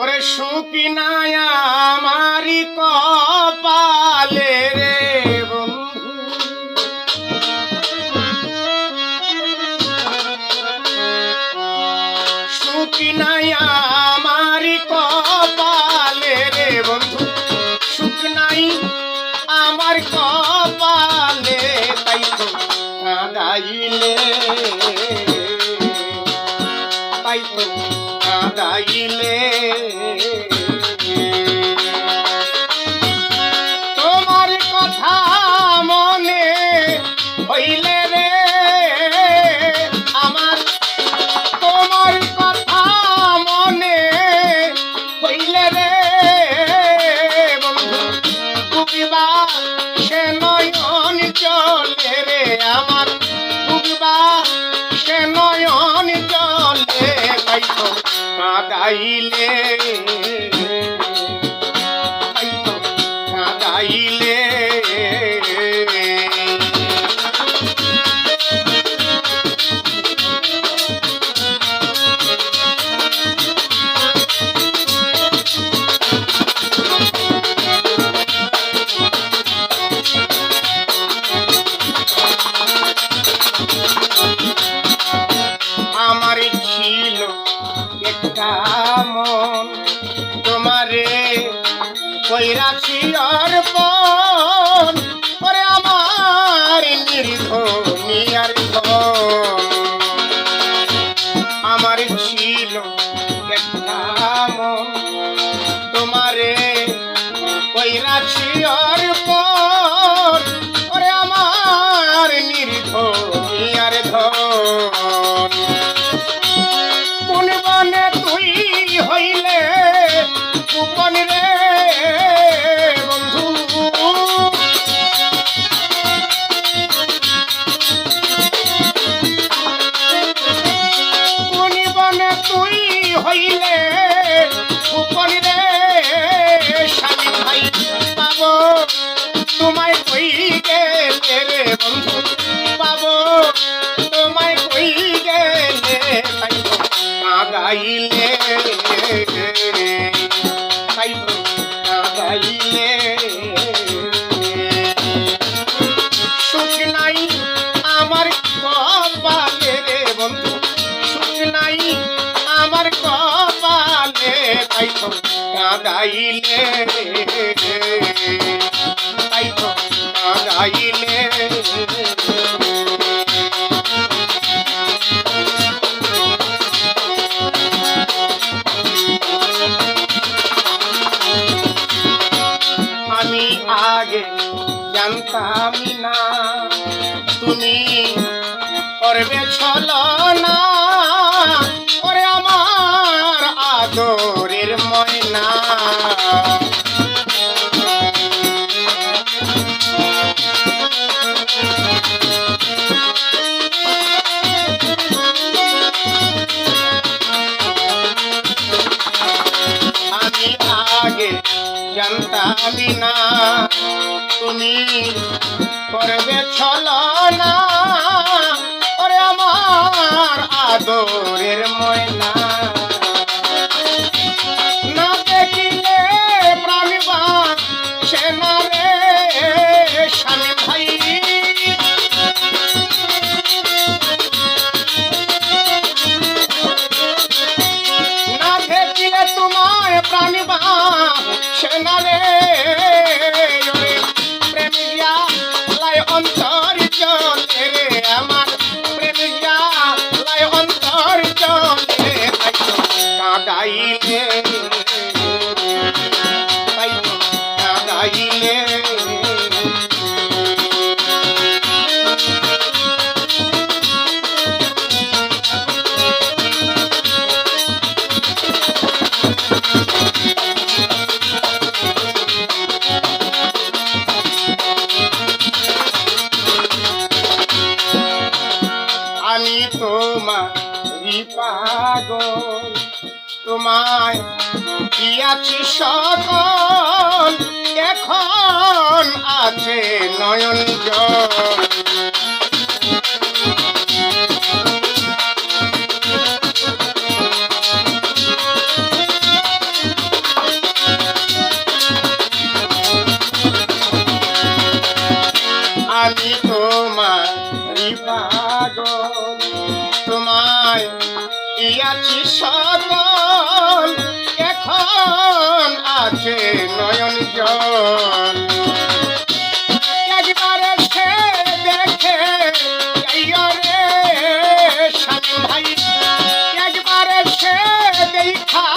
ওরে সুখী নাই আমারি কপালে রে বন্ধু, সুখী নাই আমারি কপালে রে বন্ধু, সুখ নাই আমার কপালে, তাই তো কাঁদাইলে, তাই তো কাঁদাইলে তোমার কথা মনে হইলে রে আমার, তোমার কথা মনে হইলে রে বন্ধু, বুকবা সে নয়ন জলে রে আমার, বুকবা সে নয়ন জলে, তাই তো কাঁদাইলে, তাই তো কাঁদাইলে আমার ছিল একটা মন, তোমারে কইরাছি অর্পণ, ওরে আমার নির্ধনিয়ার ধন, আমার ছিল একটা মন, তোমারে কইরাছি অর্পণ, ওরে আমার নির্ধনিয়ার ধন, কোন বনে তুই হইলে গোপন রে বন্ধু, কোন বনে তুই হইলে গোপন রে স্বামী ভাই, পাবো তোমায় কই গেলে রে বন্ধু, পাবো তোমায় কই গেলে, তাই তো কাঁদাইলে, তাই তো কাঁদাইলে সুখ নাই আমার কপালে রে বন্ধু, সুখ নাই আমার কপালে, তাই তো কাঁদাইলে, তাই তো কাঁদাইলে আমি আগে জানতাম না তুমি করবে ছলনা, ওরে আমার আদরের ময়না, আমি আগে জানতাম না তুমি করবে ছলনা, ওরে আমার আদরের ময়না, না দেখিলে প্রাণবা সে না রে স্বামী ভাই, না দেখিলে তোমায় প্রাণবা সে না রে, প্রেমিয়া লাই অন্তর চলে রে আমার, প্রেমিয়া লাই অন্তর চলে, তাই তো কাঁদাইলে, তাই তো কাঁদাইলে আমি তোমারি পাগল, তোমায় দিয়াছি সকল, এখন আছে নয়ন জল, ইয়াছি সকল এখন আছে নয়ন জল একবারে সে দেখে যাইও রে স্বামী ভাই একবারে সে দেখা